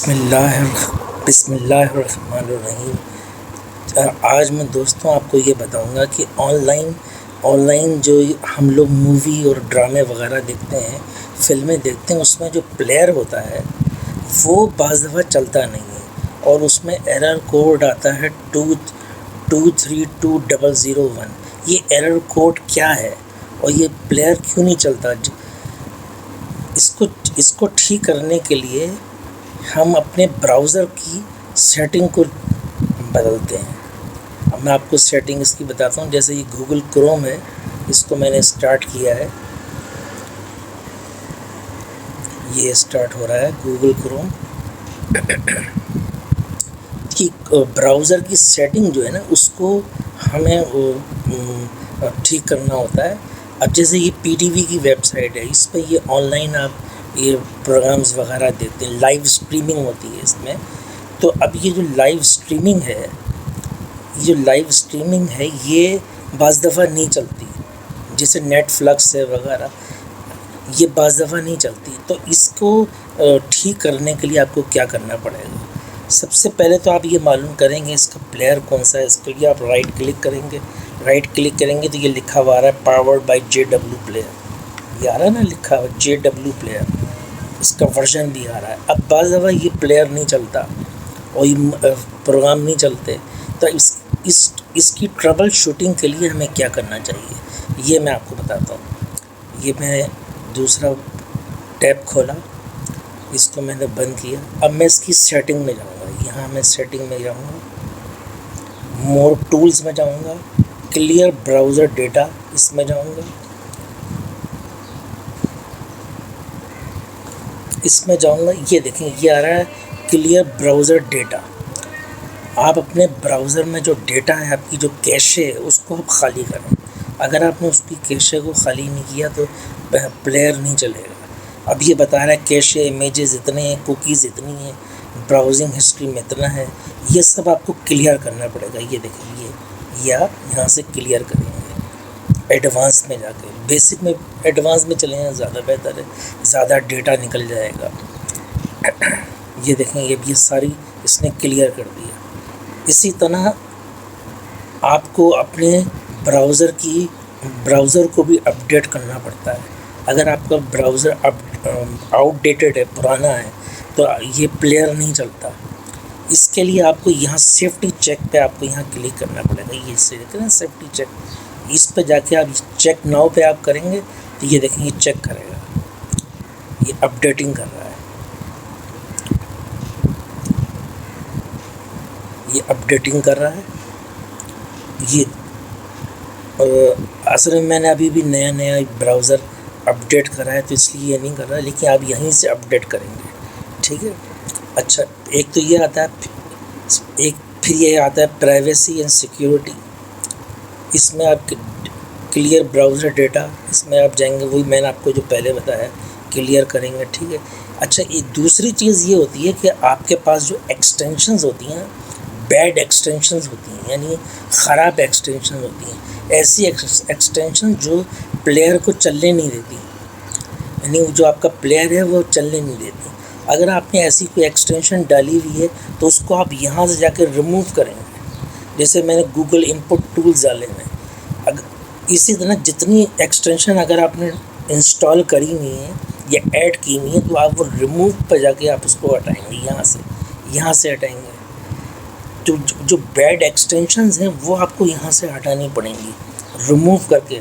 बिस्मिल्लाहिर्रहमानिर्रहीम। आज मैं दोस्तों आपको ये बताऊंगा कि ऑनलाइन जो हम लोग मूवी और ड्रामे वगैरह देखते हैं, फ़िल्में देखते हैं, उसमें जो प्लेयर होता है वो बाज़ दफ़ा चलता नहीं है और उसमें एरर कोड आता है 232001। ये एरर कोड क्या है और ये प्लेयर क्यों नहीं चलता? इसको ठीक करने के लिए हम अपने ब्राउज़र की सेटिंग को बदलते हैं। अब मैं आपको सेटिंग इसकी बताता हूँ। जैसे ये गूगल क्रोम है, इसको मैंने स्टार्ट किया है, ये स्टार्ट हो रहा है गूगल क्रोम की ब्राउज़र की सेटिंग जो है ना, उसको हमें ठीक करना होता है। अब जैसे ये पीटीवी की वेबसाइट है, इस पे ये ऑनलाइन आप ये प्रोग्राम्स वगैरह देखते हैं, लाइव स्ट्रीमिंग होती है इसमें। तो अब ये जो लाइव स्ट्रीमिंग है ये बाज़ दफ़ा नहीं चलती, जैसे नेटफ्लिक्स है वगैरह, ये बाज़ दफ़ा नहीं चलती। तो इसको ठीक करने के लिए आपको क्या करना पड़ेगा? सबसे पहले तो आप ये मालूम करेंगे इसका प्लेयर कौन सा है। इसके लिए आप राइट क्लिक करेंगे तो ये लिखा हुआ आ रहा है पावर्ड बाय JW प्लेयर, ये आ रहा है ना लिखा हुआ JW प्लेयर, इसका वर्जन भी आ रहा है। अब बाज़ दफ़ा ये प्लेयर नहीं चलता और ये प्रोग्राम नहीं चलते, तो इसकी ट्रबल शूटिंग के लिए हमें क्या करना चाहिए ये मैं आपको बताता हूँ। ये मैं दूसरा टैब खोला, इसको मैंने बंद किया। अब मैं इसकी सेटिंग में जाऊँगा, यहाँ मैं सेटिंग में जाऊँगा, मोर टूल्स में जाऊँगा, क्लियर ब्राउज़र डेटा इसमें जाऊँगा, ये देखें ये आ रहा है क्लियर ब्राउज़र डेटा। आप अपने ब्राउज़र में जो डेटा है, आपकी जो कैशे है, उसको आप खाली करें। अगर आपने उसकी कैशे को खाली नहीं किया तो प्लेयर नहीं चलेगा। अब ये बता रहा है कैशे इमेजेस इतने हैं, कुकीज़ इतनी हैं, ब्राउजिंग हिस्ट्री में इतना है, ये सब आपको क्लियर करना पड़ेगा। ये देखिए ये आप यहाँ से क्लियर करेंगे एडवांस में जाके। बेसिक में एडवांस में चले हैं ज़्यादा बेहतर है, ज़्यादा डेटा निकल जाएगा। ये देखें ये सारी इसने क्लियर कर दिया। इसी तरह आपको अपने ब्राउज़र को भी अपडेट करना पड़ता है। अगर आपका ब्राउज़र आउटडेटेड है, पुराना है, तो ये प्लेयर नहीं चलता। इसके लिए आपको यहाँ सेफ्टी चेक पे आपको यहाँ क्लिक करना पड़ेगा। ये इसे देखें सेफ्टी चेक, इस पे जाके आप चेक नाउ पे आप करेंगे तो ये देखें ये चेक करेगा, ये अपडेटिंग कर रहा है, ये अपडेटिंग कर रहा है। ये असल में मैंने अभी भी नया ब्राउज़र अपडेट करा है तो इसलिए ये नहीं कर रहा है, लेकिन आप यहीं से अपडेट करेंगे, ठीक है। अच्छा, एक तो ये आता है, फिर ये आता है प्राइवेसी एंड सिक्योरिटी। इसमें आप क्लियर ब्राउज़र डेटा, इसमें आप जाएंगे, वही मैंने आपको जो पहले बताया क्लियर करेंगे, ठीक है। अच्छा, एक दूसरी चीज़ ये होती है कि आपके पास जो एक्सटेंशंस होती हैं, बैड एक्सटेंशंस होती हैं, यानी ख़राब एक्सटेंशन होती हैं, ऐसी एक्सटेंशन जो प्लेयर को चलने नहीं देती, यानी जो आपका प्लेयर है वो चलने नहीं देती। अगर आपने ऐसी कोई एक्सटेंशन डाली हुई है तो उसको आप यहाँ से जाकर रिमूव करेंगे। जैसे मैंने गूगल इनपुट टूल्स डाले हैं, इसी तरह जितनी एक्सटेंशन अगर आपने इंस्टॉल करी हुई हैं या ऐड की हुई हैं तो आप वो रिमूव पर जाके आप उसको हटाएंगे, यहाँ से हटाएंगे। जो बैड एक्सटेंशंस हैं वो आपको यहाँ से हटानी पड़ेंगी, रिमूव करके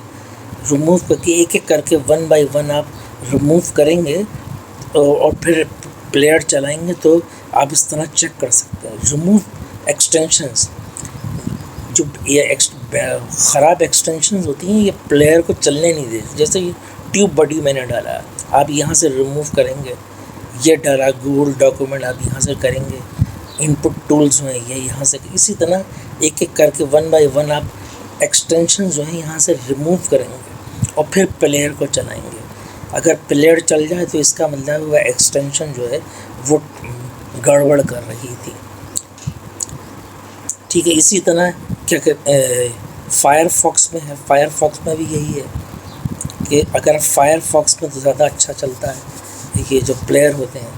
एक एक करके 1 बाय 1 आप रिमूव करेंगे और फिर प्लेयर चलाएंगे तो आप इस तरह चेक कर सकते हैं। रिमूव एक्सटेंशंस, जो ये ख़राब एक्सटेंशंस होती हैं, ये प्लेयर को चलने नहीं देती। जैसे ये ट्यूब बडी मैंने डाला, आप यहाँ से रिमूव करेंगे, ये डाला गूगल डॉक्यूमेंट, आप यहाँ से करेंगे, इनपुट टूल्स में ये यहाँ से, इसी तरह एक एक करके 1 बाय 1 आप एक्सटेंशन जो है यहाँ से रिमूव करेंगे और फिर प्लेयर को चलाएंगे। अगर प्लेयर चल जाए तो इसका मतलब वह एक्सटेंशन जो है वो गड़बड़ कर रही थी, ठीक है। इसी तरह क्या फायरफॉक्स में है, फायरफॉक्स में भी यही है कि अगर फायरफॉक्स में तो ज़्यादा अच्छा चलता है ये जो प्लेयर होते हैं।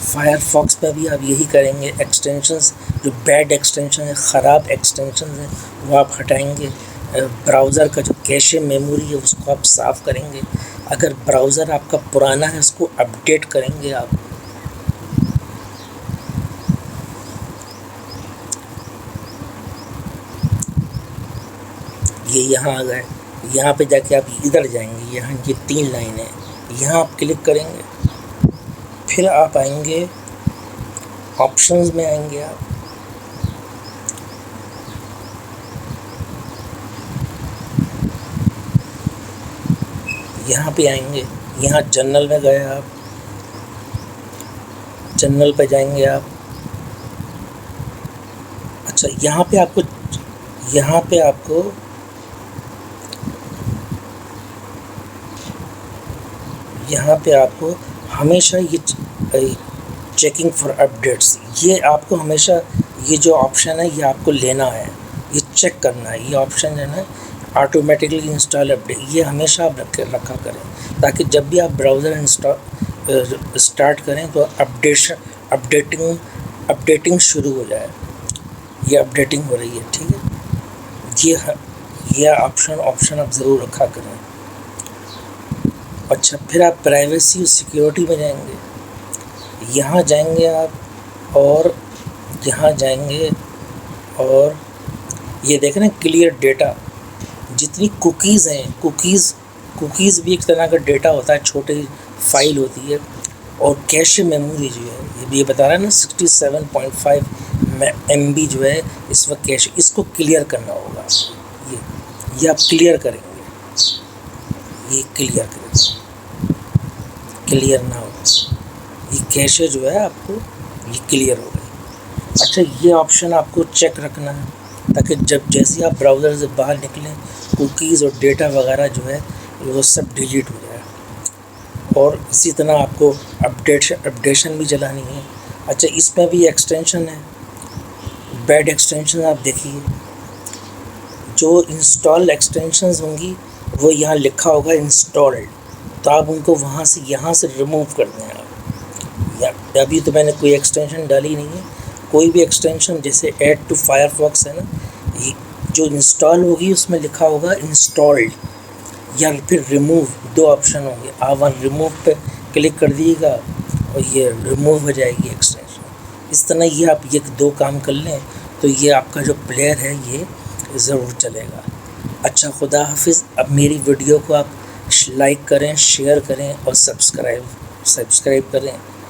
फायरफॉक्स पे भी आप यही करेंगे। एक्सटेंशंस जो बैड एक्सटेंशन है, ख़राब एक्सटेंशन है, वो आप हटाएंगे। ब्राउज़र का जो कैशे मेमोरी है उसको आप साफ़ करेंगे। अगर ब्राउज़र आपका पुराना है उसको अपडेट करेंगे आप। ये यहाँ आ गए, यहाँ पे जाके आप इधर जाएंगे, यहाँ ये 3 लाइन है, यहाँ आप क्लिक करेंगे। फिर आप आएंगे ऑप्शंस में, आएंगे आप यहाँ पे आएंगे, यहाँ जनरल में गए आप, जनरल पे जाएंगे आप। अच्छा, यहाँ पे आपको हमेशा ये चेकिंग फॉर अपडेट्स, ये आपको हमेशा ये जो ऑप्शन है ये आपको लेना है, ये चेक करना है। ये ऑप्शन है ना, ऑटोमेटिकली इंस्टॉल अपडेट, ये हमेशा आप रखा करें, ताकि जब भी आप ब्राउज़र स्टार्ट करें तो अपडेटिंग शुरू हो जाए। ये अपडेटिंग हो रही है, ठीक है। ये ऑप्शन आप ज़रूर रखा करें। अच्छा, फिर आप प्राइवेसी और सिक्योरिटी में जाएंगे, यहाँ जाएंगे आप, और यहाँ जाएंगे और ये देख रहे हैं क्लियर डेटा। जितनी कुकीज़ हैं, कुकीज़ भी एक तरह का डेटा होता है, छोटी फाइल होती है। और कैश मेमोरी जो है, ये बता रहा है ना 67.5 MB जो है इस वक्त कैश, इसको क्लियर करना होगा। ये आप क्लियर करेंगे, ये क्लियर ना हो, ये कैशे जो है आपको ये क्लियर हो गई। अच्छा, ये ऑप्शन आपको चेक रखना है, ताकि जैसे आप ब्राउज़र से बाहर निकलें कुकीज़ और डेटा वगैरह जो है वो सब डिलीट हो जाए। और इसी तरह आपको अपडेशन भी चलानी है। अच्छा, इसमें भी एक्सटेंशन है, बैड एक्सटेंशन आप देखिए, जो इंस्टॉल एक्सटेंशंस होंगी वो यहाँ लिखा होगा इंस्टॉल्ड, तो आप उनको यहाँ से रिमूव कर दें आप। अभी तो मैंने कोई एक्सटेंशन डाली नहीं है। कोई भी एक्सटेंशन जैसे ऐड टू फायरफॉक्स है ना, ये जो इंस्टॉल होगी उसमें लिखा होगा इंस्टॉल्ड या फिर रिमूव, 2 ऑप्शन होंगे। आप रिमूव पे क्लिक कर दीजिएगा और ये रिमूव हो जाएगी एक्सटेंशन। इस तरह ये आप 2 काम कर लें तो ये आपका जो प्लेयर है ये ज़रूर चलेगा। अच्छा, खुदा हाफिज़। अब मेरी वीडियो को आप लाइक करें, शेयर करें और सब्सक्राइब करें।